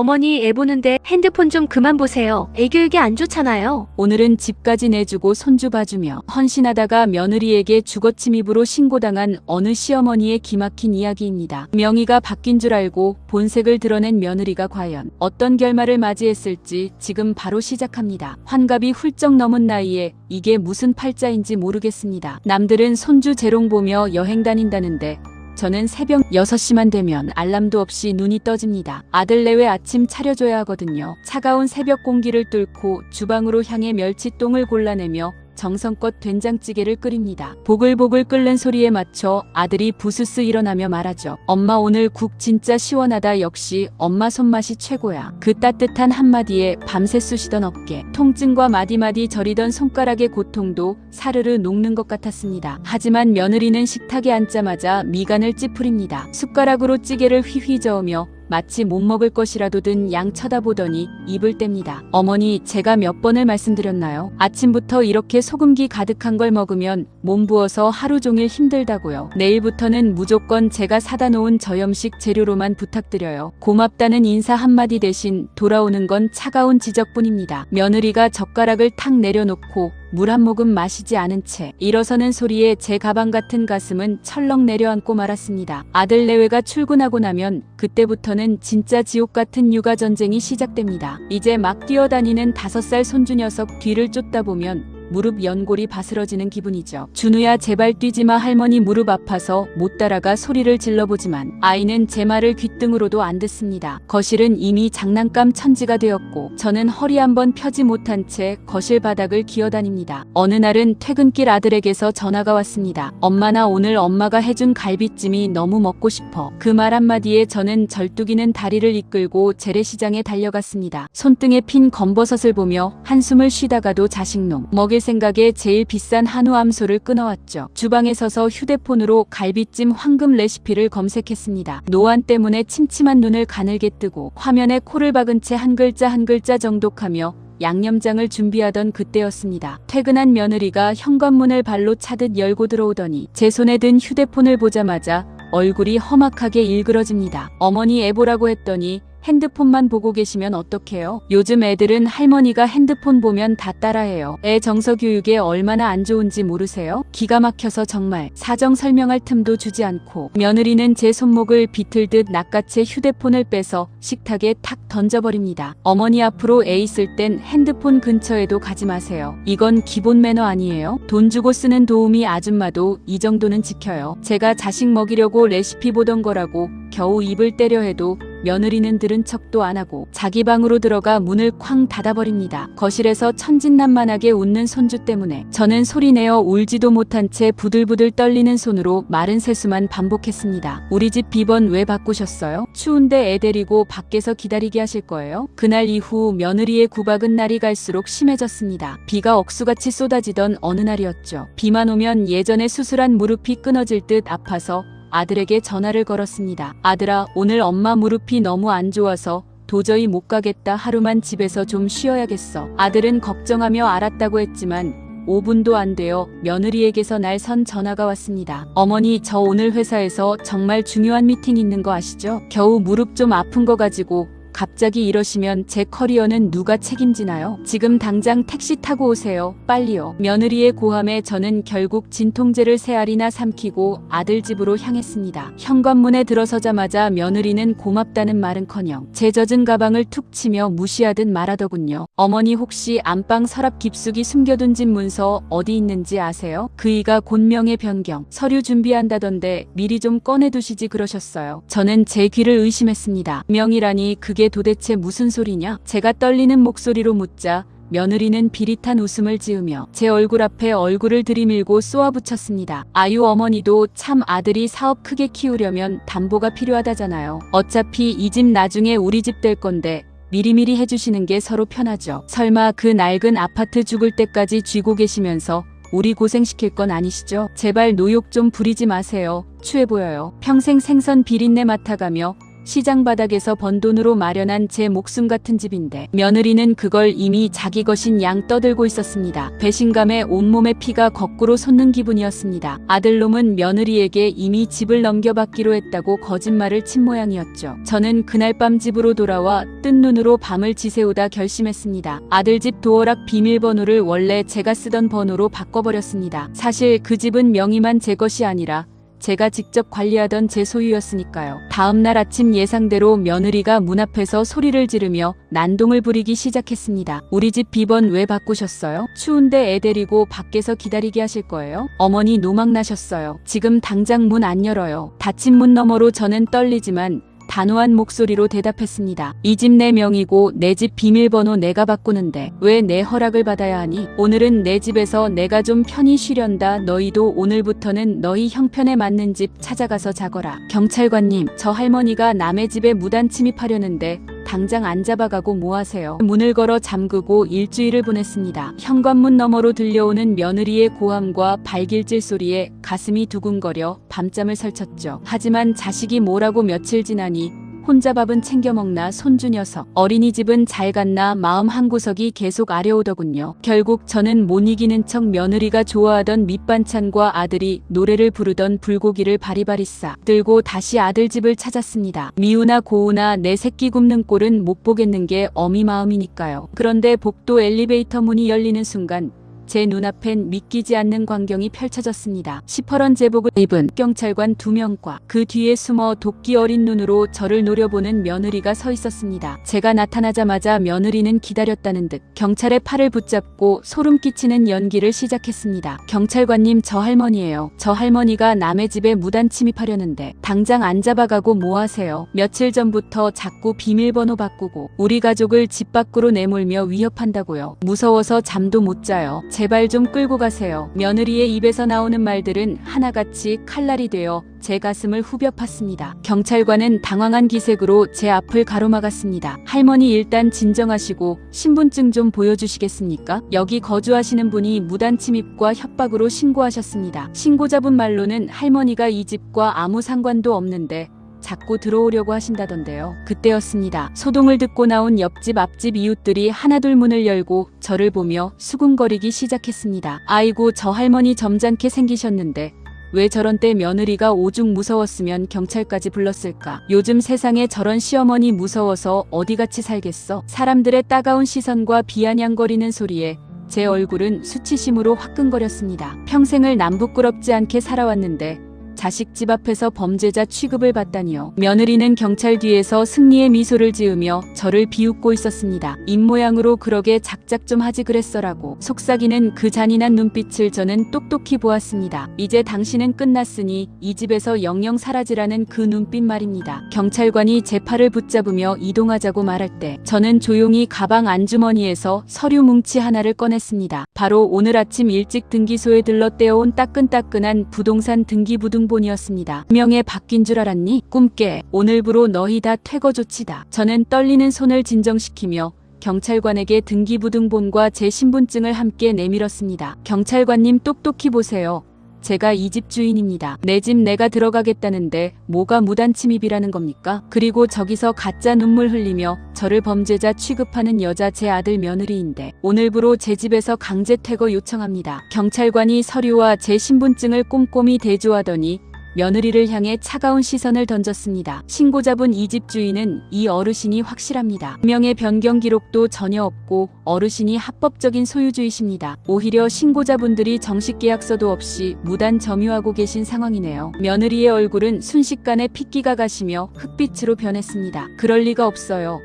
어머니 애 보는데 핸드폰 좀 그만 보세요. 애 교육이 안 좋잖아요. 오늘은 집까지 내주고 손주 봐주며 헌신하다가 며느리에게 주거침입으로 신고당한 어느 시어머니의 기막힌 이야기입니다. 명의가 바뀐 줄 알고 본색을 드러낸 며느리가 과연 어떤 결말을 맞이했을지 지금 바로 시작합니다. 환갑이 훌쩍 넘은 나이에 이게 무슨 팔자인지 모르겠습니다. 남들은 손주 재롱 보며 여행 다닌다는데 저는 새벽 6시만 되면 알람도 없이 눈이 떠집니다. 아들 내외 아침 차려줘야 하거든요. 차가운 새벽 공기를 뚫고 주방으로 향해 멸치똥을 골라내며 정성껏 된장찌개를 끓입니다. 보글보글 끓는 소리에 맞춰 아들이 부스스 일어나며 말하죠. 엄마 오늘 국 진짜 시원하다. 역시 엄마 손맛이 최고야. 그 따뜻한 한마디에 밤새 쑤시던 어깨, 통증과 마디마디 저리던 손가락의 고통도 사르르 녹는 것 같았습니다. 하지만 며느리는 식탁에 앉자마자 미간을 찌푸립니다. 숟가락으로 찌개를 휘휘 저으며 마치 못 먹을 것이라도 든 양 쳐다보더니 입을 뗍니다. 어머니, 제가 몇 번을 말씀드렸나요? 아침부터 이렇게 소금기 가득한 걸 먹으면 몸 부어서 하루 종일 힘들다고요. 내일부터는 무조건 제가 사다 놓은 저염식 재료로만 부탁드려요. 고맙다는 인사 한마디 대신 돌아오는 건 차가운 지적뿐입니다. 며느리가 젓가락을 탁 내려놓고 물 한 모금 마시지 않은 채 일어서는 소리에 제 가방 같은 가슴은 철렁 내려앉고 말았습니다. 아들 내외가 출근하고 나면 그때부터는 진짜 지옥 같은 육아 전쟁이 시작됩니다. 이제 막 뛰어다니는 5살 손주 녀석 뒤를 쫓다 보면 무릎 연골이 바스러지는 기분이죠. 준우야 제발 뛰지마. 할머니 무릎 아파서 못 따라가 소리를 질러보지만 아이는 제 말을 귓등으로도 안 듣습니다. 거실은 이미 장난감 천지가 되었고 저는 허리 한번 펴지 못한 채 거실 바닥을 기어다닙니다. 어느 날은 퇴근길 아들에게서 전화가 왔습니다. 엄마 나 오늘 엄마가 해준 갈비찜이 너무 먹고 싶어. 그 말 한마디에 저는 절뚝이는 다리를 이끌고 재래시장에 달려갔습니다. 손등에 핀 검버섯을 보며 한숨을 쉬다가도 자식놈 먹일 생각에 제일 비싼 한우 암소를 끊어왔죠. 주방에 서서 휴대폰으로 갈비찜 황금 레시피를 검색했습니다. 노안 때문에 침침한 눈을 가늘게 뜨고 화면에 코를 박은 채 한 글자 한 글자 정독하며 양념장을 준비하던 그때였습니다. 퇴근한 며느리가 현관문을 발로 차듯 열고 들어오더니 제 손에 든 휴대폰을 보자마자 얼굴이 험악하게 일그러집니다. 어머니 애 보라고 했더니 핸드폰만 보고 계시면 어떡해요? 요즘 애들은 할머니가 핸드폰 보면 다 따라해요. 애 정서교육에 얼마나 안 좋은지 모르세요? 기가 막혀서 정말 사정 설명할 틈도 주지 않고 며느리는 제 손목을 비틀듯 낚아채 휴대폰을 빼서 식탁에 탁 던져버립니다. 어머니 앞으로 애 있을 땐 핸드폰 근처에도 가지 마세요. 이건 기본 매너 아니에요? 돈 주고 쓰는 도우미 아줌마도 이 정도는 지켜요. 제가 자식 먹이려고 레시피 보던 거라고 겨우 입을 때려 해도 며느리는 들은 척도 안 하고 자기 방으로 들어가 문을 쾅 닫아버립니다. 거실에서 천진난만하게 웃는 손주 때문에 저는 소리내어 울지도 못한 채 부들부들 떨리는 손으로 마른 세수만 반복했습니다. 우리 집 비번 왜 바꾸셨어요? 추운데 애 데리고 밖에서 기다리게 하실 거예요? 그날 이후 며느리의 구박은 날이 갈수록 심해졌습니다. 비가 억수같이 쏟아지던 어느 날이었죠. 비만 오면 예전에 수술한 무릎이 끊어질 듯 아파서 아들에게 전화를 걸었습니다. 아들아, 오늘 엄마 무릎이 너무 안 좋아서 도저히 못 가겠다. 하루만 집에서 좀 쉬어야겠어. 아들은 걱정하며 알았다고 했지만 5분도 안 되어 며느리에게서 날 선 전화가 왔습니다. 어머니, 저 오늘 회사에서 정말 중요한 미팅 있는 거 아시죠? 겨우 무릎 좀 아픈 거 가지고 갑자기 이러시면 제 커리어는 누가 책임지나요? 지금 당장 택시 타고 오세요. 빨리요. 며느리의 고함에 저는 결국 진통제를 3알이나 삼키고 아들 집으로 향했습니다. 현관문에 들어서자마자 며느리는 고맙다는 말은커녕 제 젖은 가방을 툭 치며 무시하듯 말하더군요. 어머니 혹시 안방 서랍 깊숙이 숨겨둔 집 문서 어디 있는지 아세요? 그이가 곤명의 변경, 서류 준비한다던데 미리 좀 꺼내두시지 그러셨어요. 저는 제 귀를 의심했습니다. 명이라니 그게 도대체 무슨 소리냐? 제가 떨리는 목소리로 묻자 며느리는 비릿한 웃음을 지으며 제 얼굴 앞에 얼굴을 들이밀고 쏘아붙였습니다. 아유, 어머니도 참 아들이 사업 크게 키우려면 담보가 필요하다잖아요. 어차피 이 집 나중에 우리 집 될 건데 미리미리 해주시는 게 서로 편하죠. 설마 그 낡은 아파트 죽을 때까지 쥐고 계시면서 우리 고생시킬 건 아니시죠? 제발 노욕 좀 부리지 마세요. 추해 보여요. 평생 생선 비린내 맡아가며 시장 바닥에서 번 돈으로 마련한 제 목숨 같은 집인데 며느리는 그걸 이미 자기 것인 양 떠들고 있었습니다. 배신감에 온몸에 피가 거꾸로 솟는 기분이었습니다. 아들놈은 며느리에게 이미 집을 넘겨받기로 했다고 거짓말을 친 모양이었죠. 저는 그날 밤 집으로 돌아와 뜬 눈으로 밤을 지새우다 결심했습니다. 아들 집 도어락 비밀번호를 원래 제가 쓰던 번호로 바꿔버렸습니다. 사실 그 집은 명의만 제 것이 아니라 제가 직접 관리하던 제 소유였으니까요. 다음날 아침 예상대로 며느리가 문 앞에서 소리를 지르며 난동을 부리기 시작했습니다. 우리 집 비번 왜 바꾸셨어요? 추운데 애 데리고 밖에서 기다리게 하실 거예요? 어머니 노망 나셨어요. 지금 당장 문 안 열어요. 닫힌 문 너머로 저는 떨리지만 단호한 목소리로 대답했습니다. 이 집 내 명의고 내 집 비밀번호 내가 바꾸는데 왜 내 허락을 받아야 하니? 오늘은 내 집에서 내가 좀 편히 쉬련다. 너희도 오늘부터는 너희 형편에 맞는 집 찾아가서 자거라. 경찰관님, 저 할머니가 남의 집에 무단 침입하려는데 당장 안 잡아가고 뭐하세요? 문을 걸어 잠그고 일주일을 보냈습니다. 현관문 너머로 들려오는 며느리의 고함과 발길질 소리에 가슴이 두근거려 밤잠을 설쳤죠. 하지만 자식이 뭐라고 며칠 지나니 혼자 밥은 챙겨 먹나 손주 녀석. 어린이집은 잘 갔나 마음 한구석이 계속 아려오더군요. 결국 저는 못 이기는 척 며느리가 좋아하던 밑반찬과 아들이 노래를 부르던 불고기를 바리바리 싸 들고 다시 아들 집을 찾았습니다. 미우나 고우나 내 새끼 굶는 꼴은 못 보겠는 게 어미 마음이니까요. 그런데 복도 엘리베이터 문이 열리는 순간 제 눈앞엔 믿기지 않는 광경이 펼쳐졌습니다. 시퍼런 제복을 입은 경찰관 2명과 그 뒤에 숨어 도끼 어린 눈으로 저를 노려보는 며느리가 서 있었습니다. 제가 나타나자마자 며느리는 기다렸다는 듯 경찰의 팔을 붙잡고 소름 끼치는 연기를 시작했습니다. 경찰관님, 저 할머니예요. 저 할머니가 남의 집에 무단 침입하려는데 당장 안 잡아가고 뭐하세요? 며칠 전부터 자꾸 비밀번호 바꾸고 우리 가족을 집 밖으로 내몰며 위협한다고요. 무서워서 잠도 못 자요. 제발 좀 끌고 가세요. 며느리의 입에서 나오는 말들은 하나같이 칼날이 되어 제 가슴을 후벼 팠습니다. 경찰관은 당황한 기색으로 제 앞을 가로막았습니다. 할머니, 일단 진정하시고 신분증 좀 보여주시겠습니까? 여기 거주하시는 분이 무단 침입과 협박으로 신고하셨습니다. 신고자분 말로는 할머니가 이 집과 아무 상관도 없는데 자꾸 들어오려고 하신다던데요. 그때였습니다. 소동을 듣고 나온 옆집 앞집 이웃들이 하나둘 문을 열고 저를 보며 수군거리기 시작했습니다. 아이고, 저 할머니 점잖게 생기셨는데 왜 저런 때 며느리가 오죽 무서웠으면 경찰까지 불렀을까? 요즘 세상에 저런 시어머니 무서워서 어디같이 살겠어? 사람들의 따가운 시선과 비아냥거리는 소리에 제 얼굴은 수치심으로 화끈거렸습니다. 평생을 남부끄럽지 않게 살아왔는데 자식 집 앞에서 범죄자 취급을 받다니요. 며느리는 경찰 뒤에서 승리의 미소를 지으며 저를 비웃고 있었습니다. 입모양으로 그러게 작작 좀 하지 그랬어라고. 속삭이는 그 잔인한 눈빛을 저는 똑똑히 보았습니다. 이제 당신은 끝났으니 이 집에서 영영 사라지라는 그 눈빛 말입니다. 경찰관이 제 팔을 붙잡으며 이동하자고 말할 때 저는 조용히 가방 안주머니에서 서류 뭉치 하나를 꺼냈습니다. 바로 오늘 아침 일찍 등기소에 들러 떼어온 따끈따끈한 부동산 등기부등본이었습니다. 명예 바뀐 줄 알았니? 꿈깨. 오늘부로 너희 다 퇴거 조치다. 저는 떨리는 손을 진정시키며 경찰관에게 등기부등본과 제 신분증을 함께 내밀었습니다. 경찰관님, 똑똑히 보세요. 제가 이 집 주인입니다. 내 집 내가 들어가겠다는데 뭐가 무단 침입이라는 겁니까? 그리고 저기서 가짜 눈물 흘리며 저를 범죄자 취급하는 여자 제 아들 며느리인데 오늘부로 제 집에서 강제 퇴거 요청합니다. 경찰관이 서류와 제 신분증을 꼼꼼히 대조하더니 며느리를 향해 차가운 시선을 던졌습니다. 신고자분 이 집 주인은 이 어르신이 확실합니다. 명의 변경 기록도 전혀 없고 어르신이 합법적인 소유주이십니다. 오히려 신고자분들이 정식 계약서도 없이 무단 점유하고 계신 상황이네요. 며느리의 얼굴은 순식간에 핏기가 가시며 흑빛으로 변했습니다. 그럴 리가 없어요.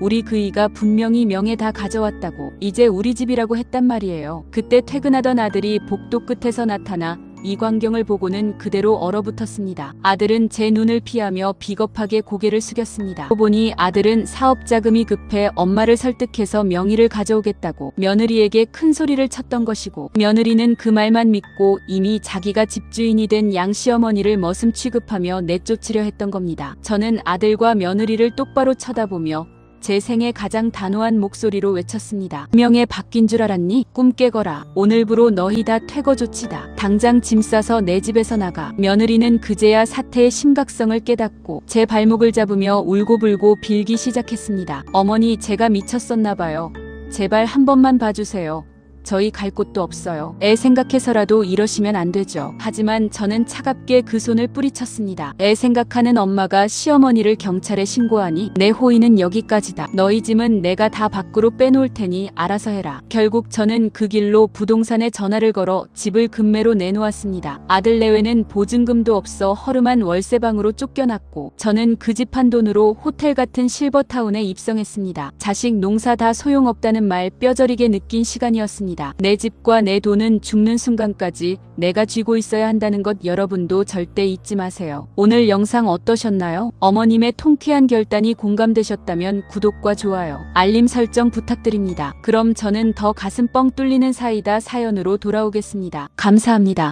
우리 그이가 분명히 명예 다 가져왔다고. 이제 우리 집이라고 했단 말이에요. 그때 퇴근하던 아들이 복도 끝에서 나타나 이 광경을 보고는 그대로 얼어붙었습니다. 아들은 제 눈을 피하며 비겁하게 고개를 숙였습니다. 보니 아들은 사업 자금이 급해 엄마를 설득해서 명의를 가져오겠다고 며느리에게 큰 소리를 쳤던 것이고 며느리는 그 말만 믿고 이미 자기가 집주인이 된 양 시어머니를 머슴 취급하며 내쫓으려 했던 겁니다. 저는 아들과 며느리를 똑바로 쳐다보며 제 생애 가장 단호한 목소리로 외쳤습니다. 명예 바뀐 줄 알았니? 꿈 깨거라. 오늘부로 너희 다 퇴거 조치다. 당장 짐 싸서 내 집에서 나가. 며느리는 그제야 사태의 심각성을 깨닫고 제 발목을 잡으며 울고불고 빌기 시작했습니다. 어머니, 제가 미쳤었나 봐요. 제발 한 번만 봐주세요. 저희 갈 곳도 없어요. 애 생각해서라도 이러시면 안 되죠. 하지만 저는 차갑게 그 손을 뿌리쳤습니다. 애 생각하는 엄마가 시어머니를 경찰에 신고하니 내 호의는 여기까지다. 너희 짐은 내가 다 밖으로 빼놓을 테니 알아서 해라. 결국 저는 그 길로 부동산에 전화를 걸어 집을 금매로 내놓았습니다. 아들 내외는 보증금도 없어 허름한 월세방으로 쫓겨났고 저는 그 집 한 돈으로 호텔 같은 실버타운에 입성했습니다. 자식 농사 다 소용없다는 말 뼈저리게 느낀 시간이었습니다. 내 집과 내 돈은 죽는 순간까지 내가 쥐고 있어야 한다는 것 여러분도 절대 잊지 마세요. 오늘 영상 어떠셨나요? 어머님의 통쾌한 결단이 공감되셨다면 구독과 좋아요, 알림 설정 부탁드립니다. 그럼 저는 더 가슴 뻥 뚫리는 사이다 사연으로 돌아오겠습니다. 감사합니다.